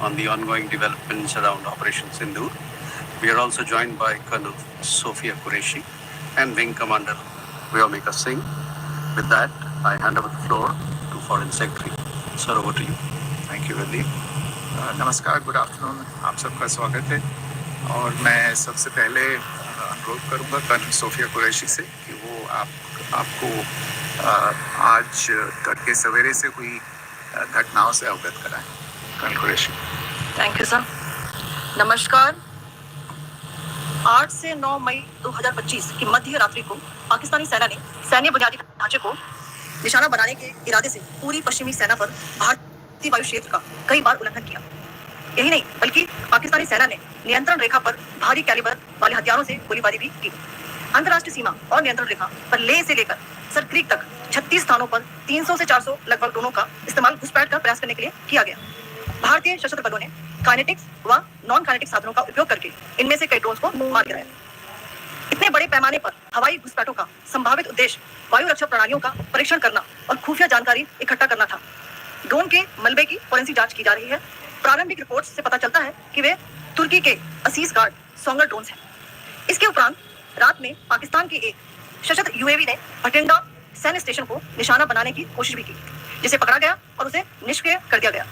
on the ongoing developments around Operation Sindoor. We are also joined by Colonel Sophia Qureshi and Wing Commander Vyomika Singh. With that, I hand over the floor to Foreign Secretary. Sir, over to you. Thank you वली। नमस्कार, good afternoon, आप सबका स्वागत है। और मैं सबसे पहले अनुरोध करूंगा कर्नल सोफिया कुरैशी से कि वो आपको आज तड़के सवेरे से हुई घटनाओं से अवगत कराएं। Colonel Qureshi. Thank you sir. नमस्कार। 8 से 9 मई 2025 की मध्य रात्रि को पाकिस्तानी सेना ने सैन्य बुनियादी ढांचे को निशाना बनाने के इरादे से पूरी पश्चिमी सेना पर भारतीय वायु क्षेत्र का कई बार उल्लंघन किया। यही नहीं बल्कि पाकिस्तानी सेना ने नियंत्रण रेखा पर भारी कैलिबर वाले हथियारों से गोलीबारी भी की। अंतर्राष्ट्रीय सीमा और नियंत्रण रेखा पर लेह से लेकर सर क्रीक तक 36 स्थानों पर 300 से 400 लगभग ड्रोनों का इस्तेमाल घुसपैठ का प्रयास करने के लिए किया गया। भारतीय सशस्त्र बलों ने काइनेटिक्स व नॉन काइनेटिक साधनों का उपयोग करके इनमें से कई ड्रोन्स को मार गिराया। इतने बड़े पैमाने पर हवाई घुसपैठों का संभावित उद्देश्य वायु रक्षा प्रणालियों का परीक्षण करना और खुफिया जानकारी इकट्ठा करना था। ड्रोन के मलबे की फोरेंसिक जांच की जा रही है। प्रारंभिक रिपोर्ट्स से पता चलता है कि वे तुर्की के असीस गार्ड सोंगर ड्रोन्स हैं। इसके उपरांत रात में पाकिस्तान के एक सशस्त्र यूएवी ने भटिंडा सैन्य स्टेशन को निशाना बनाने की कोशिश भी की, जिसे पकड़ा गया और उसे निष्क्रिय कर दिया गया।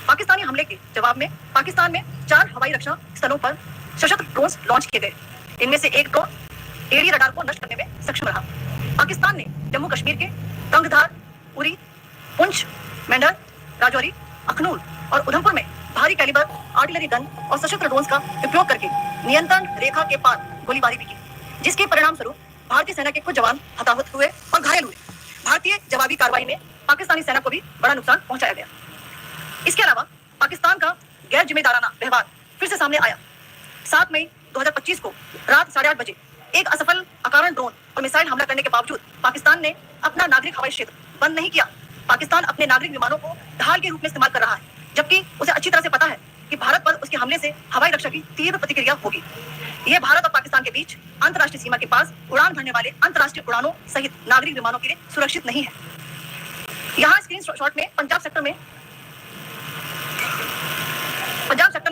पाकिस्तानी हमले के जवाब में पाकिस्तान में 4 हवाई रक्षा स्थलों पर सशस्त्र ड्रोन्स लॉन्च किए गए। इनमें से एक ड्रोन एडी रडार को नष्ट करने में सक्षम रहा। पाकिस्तान ने जम्मू कश्मीर के तंगधार, उरी, पुंछ, मेंढर, राजौरी, अखनूर और उधमपुर में भारी कैलिबर आर्टिलरी गन और सशस्त्र ड्रोन्स का उपयोग करके नियंत्रण रेखा के पार गोलीबारी भी की, जिसके परिणाम स्वरूप भारतीय सेना के कुछ जवान हताहत हुए और घायल हुए। भारतीय जवाबी कार्रवाई में पाकिस्तानी सेना को भी बड़ा नुकसान पहुंचाया गया। इसके अलावा पाकिस्तान का गैर जिम्मेदाराना व्यवहार फिर से सामने आया। 7 मई 2025 को रात 8:30 बजे एक असफल अकारण ड्रोन और मिसाइल हमला करने के बावजूद पाकिस्तान ने अपना नागरिक हवाई क्षेत्र बंद नहीं किया। पाकिस्तान अपने नागरिक विमानों को ढाल के रूप में इस्तेमाल कर रहा है, जबकि उसे अच्छी तरह से पता है कि भारत पर उसके हमले से हवाई रक्षा की तीव्र प्रतिक्रिया होगी। यह भारत और पाकिस्तान के बीच अंतर्राष्ट्रीय सीमा के पास उड़ान भरने वाले अंतर्राष्ट्रीय उड़ानों सहित नागरिक विमानों के लिए सुरक्षित नहीं है। यहाँ स्क्रीन शॉट में पंजाब सेक्टर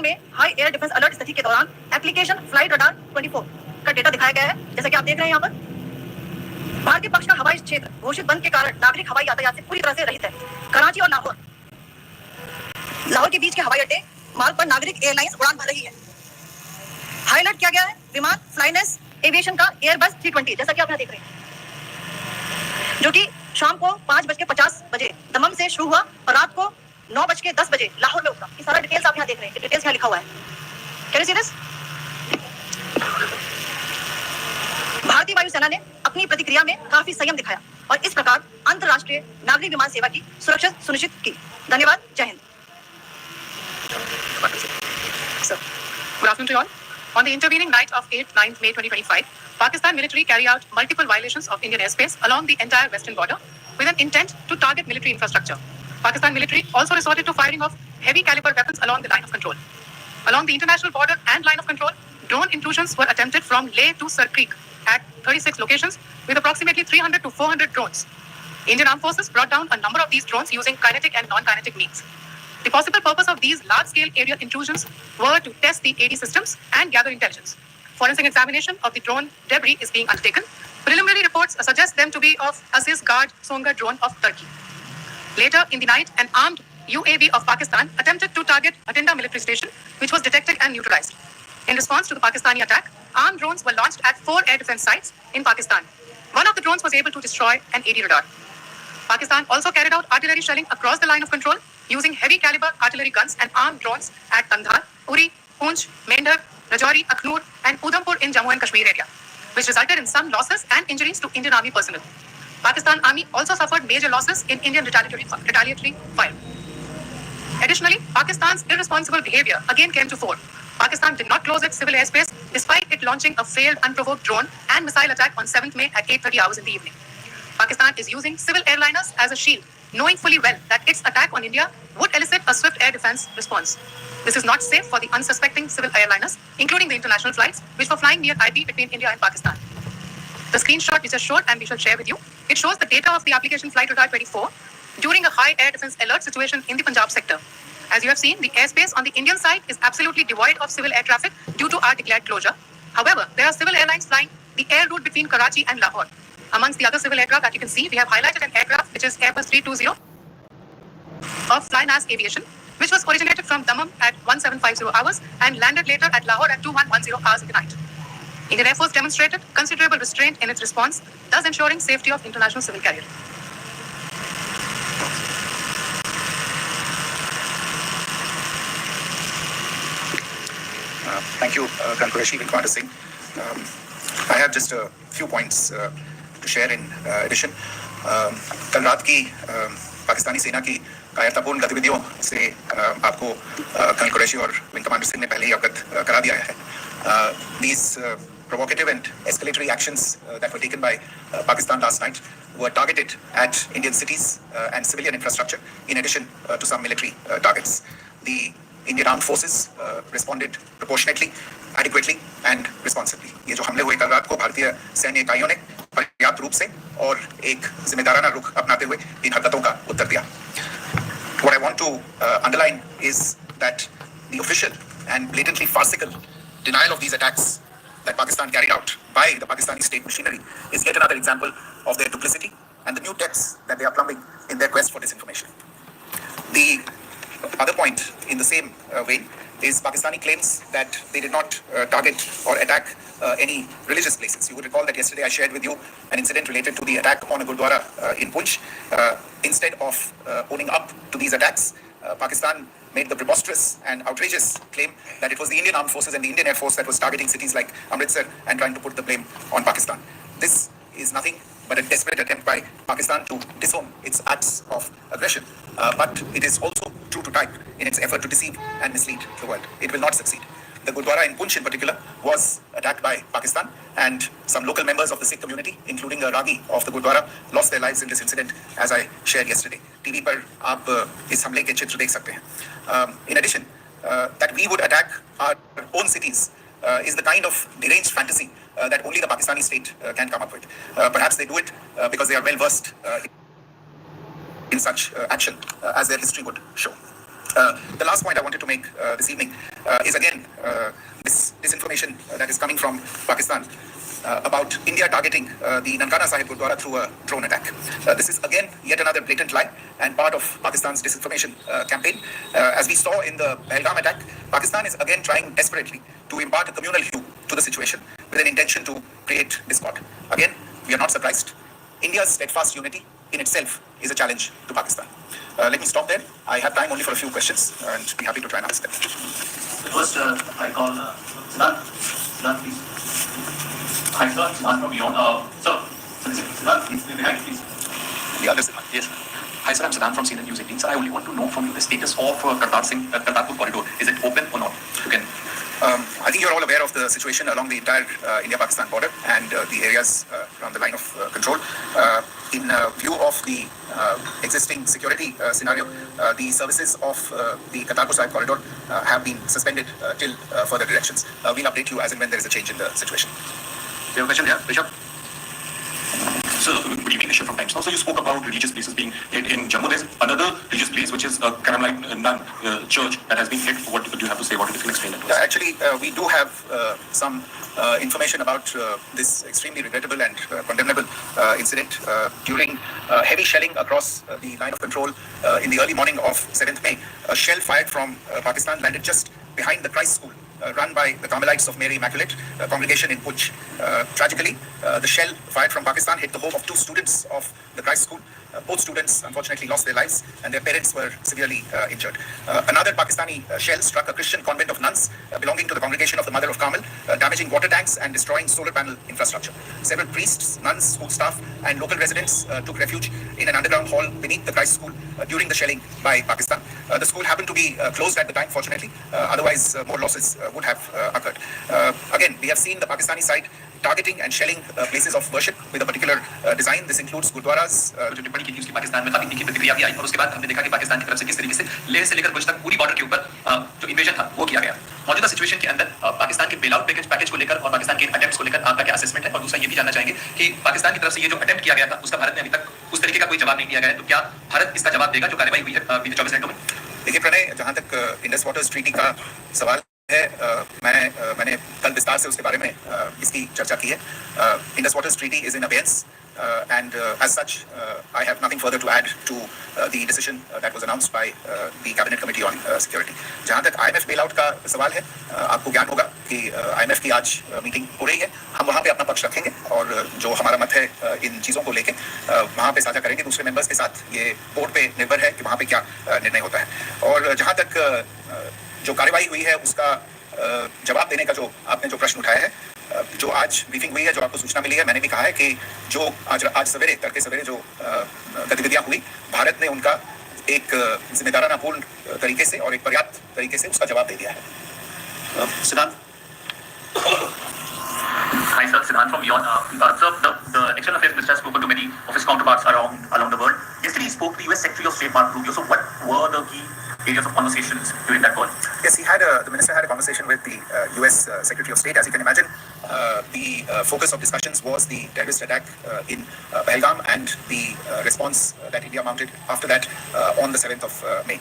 में हाई एयर डिफेंस अलर्ट स्थिति के दौरान एप्लीकेशन फ्लाइट रडार 24 का डेटा दिखाया गया है। जैसा कि आप देख रहे हैं यहाँ पर भारतीय पक्ष का हवाई क्षेत्र घोषित बंद के कारण नागरिक हवाई यातायात से पूरी तरह से रहित है। कराची और लाहौर के बीच के हवाई अड्डे मार्ग पर नागरिक एयरलाइंस उड़ान भर रही है। हाईलाइट किया गया है विमान फ्लाइनेस एविएशन का एयरबस 320, जैसा कि आप यहाँ देख रहे हैं, जो कि शाम को 5:50 बजे दमम से शुरू हुआ और रात को 9:10 बजे लाहौर में उतरा। ये सारा डिटेल्स आप यहाँ देख रहे हैं, डिटेल्स यहाँ लिखा हुआ है। Can you see this? भारतीय वायुसेना ने अपनी प्रतिक्रिया में काफी संयम दिखाया और इस प्रकार अंतर्राष्ट्रीय नागरिक विमान सेवा की सुरक्षा सुनिश्चित की। धन्यवाद। जय Hind. Good afternoon to all. On the intervening night of 8-9 May 2025, Pakistan military carried out multiple violations of Indian airspace along the entire western border with an intent to target military infrastructure. Pakistan military also resorted to firing of heavy caliber weapons along the line of control. Along the international border and line of control, drone intrusions were attempted from Leh to Sar Creek at 36 locations with approximately 300 to 400 drones. Indian Armed Forces brought down a number of these drones using kinetic and non-kinetic means. The possible purpose of these large-scale aerial intrusions were to test the AD systems and gather intelligence. Forensic examination of the drone debris is being undertaken. Preliminary reports suggest them to be of Aziz Guard Songa drone of Turkey. Later in the night, an armed UAV of Pakistan attempted to target Bhatinda military station, which was detected and neutralized. In response to the Pakistani attack, armed drones were launched at 4 air defense sites in Pakistan. One of the drones was able to destroy an AD radar. Pakistan also carried out artillery shelling across the line of control using heavy caliber artillery guns and armed drones at Tandhar, Uri, Poonch, Mendhar, Rajouri, Akhnur and Udhampur in Jammu and Kashmir area, which resulted in some losses and injuries to Indian Army personnel. Pakistan Army also suffered major losses in Indian retaliatory fire. Additionally, Pakistan's irresponsible behavior again came to fore. Pakistan did not close its civil airspace despite it launching a failed unprovoked drone and missile attack on 7th May at 8:30 hours in the evening. Pakistan is using civil airliners as a shield, knowing fully well that its attack on India would elicit a swift air defense response. This is not safe for the unsuspecting civil airliners, including the international flights, which were flying near IP between India and Pakistan. The screenshot we just showed and we shall share with you, it shows the data of the application flight radar 24 during a high air defense alert situation in the Punjab sector. As you have seen, the airspace on the Indian side is absolutely devoid of civil air traffic due to our declared closure. However, there are civil airlines flying the air route between Karachi and Lahore. Amongst the other civil aircraft that you can see, we have highlighted an aircraft which is Airbus 320 of Flynas Aviation, which was originated from Dammam at 1750 hours and landed later at Lahore at 2110 hours in the night. Indian Air Force demonstrated considerable restraint in its response, thus ensuring safety of international civil carrier. Thank you, Qureshi, Wing Commander Singh. I have just a few points to share in addition. कल रात की पाकिस्तानी सेना की कायरतापूर्ण गतिविधियों से आपको colonel Qureshi और विंग कमांडर सिंह ने पहले ही अवगत करा दिया है. These provocative and escalatory actions that were taken by Pakistan last night were targeted at Indian cities and civilian infrastructure, in addition to some military targets. The Indian Armed Forces responded proportionately, adequately and responsibly. ये जो हमले हुए कल रात को भारतीय सैन्य इकाइयों ने पर्याप्त रूप से और एक जिम्मेदाराना रुख अपनाते हुए इन हरकतों का उत्तर दिया. What I want to underline is that the official and blatantly farcical denial of these attacks that Pakistan carried out by the Pakistani state machinery is yet another example of their duplicity and the new depths that they are plumbing in their quest for disinformation. The other point in the same vein is Pakistani claims that they did not target or attack any religious places. You would recall that yesterday I shared with you an incident related to the attack on a Gurdwara in Punch. Instead of owning up to these attacks, Pakistan made the preposterous and outrageous claim that it was the Indian Armed Forces and the Indian Air Force that was targeting cities like Amritsar and trying to put the blame on Pakistan. This is nothing but a desperate attempt by Pakistan to disown its acts of aggression. But it is also true to type in its effort to deceive and mislead the world. It will not succeed. The Gurdwara in Punch in particular was attacked by Pakistan, and some local members of the Sikh community, including a Ragi of the Gurdwara, lost their lives in this incident, as I shared yesterday. TV पर आप इस हमले के चित्र देख सकते हैं. In addition, that we would attack our own cities is the kind of deranged fantasy that only the Pakistani state can come up with. Perhaps they do it because they are well versed in such action, as their history would show. The last point I wanted to make this evening is again this disinformation that is coming from Pakistan about India targeting the Nankana Sahib Gurdwara through a drone attack. This is again yet another blatant lie and part of Pakistan's disinformation campaign. As we saw in the Pahalgam attack, Pakistan is again trying desperately to impart a communal hue to the situation with an intention to create discord. Again, we are not surprised. India's steadfast unity in itself is a challenge to Pakistan. Let me stop there. I have time only for a few questions and be happy to try and answer them. First, I call Siddharth. Siddharth, please. Hi, Siddharth. Siddharth from Beyond. Siddharth, please. Please. The other Siddharth. Yes. Hi, sir. I'm Siddharth from CNN News 18. Sir, I only want to know from you the status of Kartarpur corridor. Is it open or not? You can. I think you're all aware of the situation along the entire India-Pakistan border and the areas around the line of control. In view of the existing security scenario, the services of the Kartarpur Sahib corridor have been suspended till further directions. We'll update you as and when there is a change in the situation. You have a question? Yeah, Rishabh? So, good evening, Rishabh from Times Now. So, you spoke about religious places being hit in Jammu. There's another religious place which is a Carmelite nun church that has been hit. What do you have to say? What if you can explain that to us? Actually, we do have some information about this extremely regrettable and condemnable incident. During heavy shelling across the line of control in the early morning of 7th May, a shell fired from Pakistan landed just behind the Christ School run by the Carmelites of Mary Immaculate congregation in Punch. Tragically, the shell fired from Pakistan hit the home of two students of the Christ School. Both students unfortunately lost their lives and their parents were severely injured. Another Pakistani shell struck a Christian convent of nuns belonging to the congregation of the Mother of Carmel, damaging water tanks and destroying solar panel infrastructure. Several priests, nuns, school staff and local residents took refuge in an underground hall beneath the Christ School during the shelling by Pakistan. The school happened to be closed at the time, fortunately. Otherwise, more losses would have occurred. Again, we have seen the Pakistani side targeting and shelling places of worship with a particular design. This includes gurdwaras. जो टिप्पणी की थी उसकी पाकिस्तान में काफी तीखी प्रतिक्रिया भी आई और उसके बाद हमने देखा कि पाकिस्तान की तरफ से किस तरीके से लेह से लेकर भुज तक पूरी बॉर्डर के ऊपर जो इन्वेजन था वो किया गया. मौजूदा सिचुएशन के अंदर पाकिस्तान के बेल आउट पैकेज को लेकर और पाकिस्तान के अटेम्प्ट्स को लेकर आपका क्या असेसमेंट है? और दूसरा ये भी जानना चाहेंगे कि पाकिस्तान की तरफ से ये जो अटेम्प्ट किया गया था उसका भारत ने अभी तक उस तरीके का कोई जवाब नहीं दिया गया है, तो क्या भारत इसका जवाब देगा जो कार्रवाई हुई है बीते 24 घंटों में? देखिए प्रणय, जहाँ तक इंडस वाटर्स ट्रीटी का सवाल है, मैंने कल विस्तार से उसके बारे में इसकी चर्चा की है. Indus waters treaty is in abeyance and as such I have nothing further to add to the decision that was announced by the cabinet committee on security. जहाँ तक IMF बेल आउट का सवाल है, आपको ज्ञान होगा कि IMF की आज मीटिंग हो रही है. हम वहाँ पे अपना पक्ष रखेंगे और जो हमारा मत है इन चीज़ों को लेके वहाँ पे साझा करेंगे दूसरे मेंबर्स के साथ. ये बोर्ड पे निर्भर है कि वहाँ पे क्या निर्णय होता है. और जहाँ तक जो कार्यवाही हुई है उसका जवाब देने का जो आपने जो प्रश्न उठाया है, जो आज ब्रीफिंग हुई है, जो आपको सूचना मिली है, मैंने भी कहा है कि जो आज सवेरे तड़के सवेरे जो गतिविधियां हुई, भारत ने उनका एक जिम्मेदारानापूर्ण तरीके से और एक पर्याप्त तरीके से उसका जवाब दे दिया है. Siddhant? Hi, sir. Siddhant from Beyond. Sir, the External Affairs Minister has spoken to many of his counterparts along the world. Yesterday, he spoke to the US Secretary of State Mark Rubio. So, what were the key areas of conversations during that call? Yes, the minister had a conversation with the US Secretary of State. As you can imagine, the focus of discussions was the terrorist attack in Pahalgam and the response that India mounted after that on the 7th of May.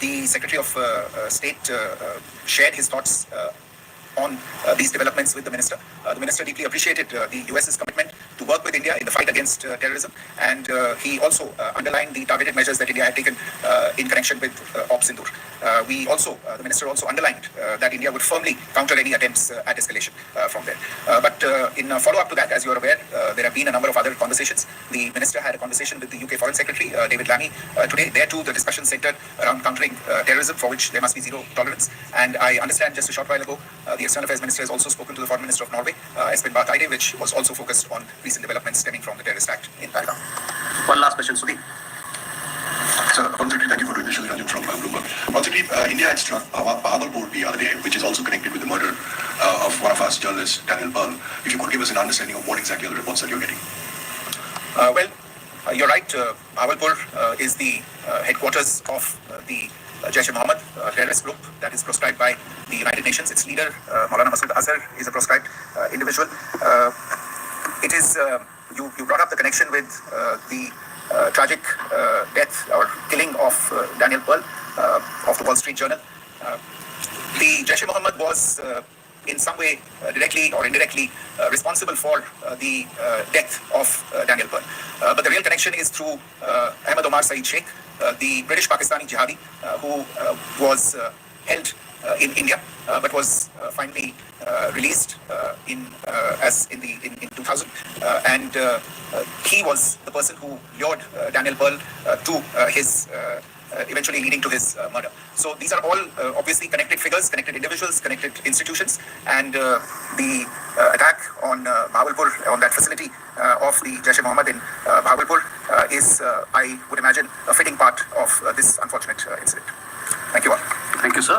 The Secretary of State shared his thoughts on these developments with the minister. The minister deeply appreciated the US's commitment to work with India in the fight against terrorism, and he also underlined the targeted measures that India had taken in connection with Operation Sindoor. The minister also underlined that India would firmly counter any attempts at escalation from there. But in follow-up to that, as you are aware, there have been a number of other conversations. The minister had a conversation with the UK Foreign Secretary, David Lammy, today. There too, the discussion centered around countering terrorism, for which there must be zero tolerance. And I understand just a short while ago, the External Affairs Minister has also spoken to the Foreign Minister of Norway, Espen Barth Eide, which was also focused on recent developments stemming from the terrorist act in Pahalgam. One last question, Sudhi. Sir, Secretary, thank you for doing this. Ranjan from Bloomberg. Secretary, India had struck Bahadurpur the other day, which is also connected with the murder of one of our journalists, Daniel Pearl. If you could give us an understanding of what exactly are the reports that you're getting. You're right. Bahadurpur is the headquarters of the Jaish-e-Mohammed terrorist group that is proscribed by the United Nations. Its leader, Maulana Masood Azhar, is a proscribed individual. It is you brought up the connection with the tragic death or killing of Daniel Pearl of the Wall Street Journal. The Jaish-e-Mohammed was in some way directly or indirectly responsible for the death of Daniel Pearl. But the real connection is through Ahmed Omar Saeed Sheikh, the British Pakistani jihadi who was held in India but was finally released in 2000, and he was the person who lured Daniel Pearl to his eventually leading to his murder. So these are all obviously connected figures, connected individuals, connected institutions, and the attack on Bahawalpur, on that facility of the Jaish-e-Mohammed in Bahawalpur is, I would imagine, a fitting part of this unfortunate incident. Thank you all. Thank you, sir.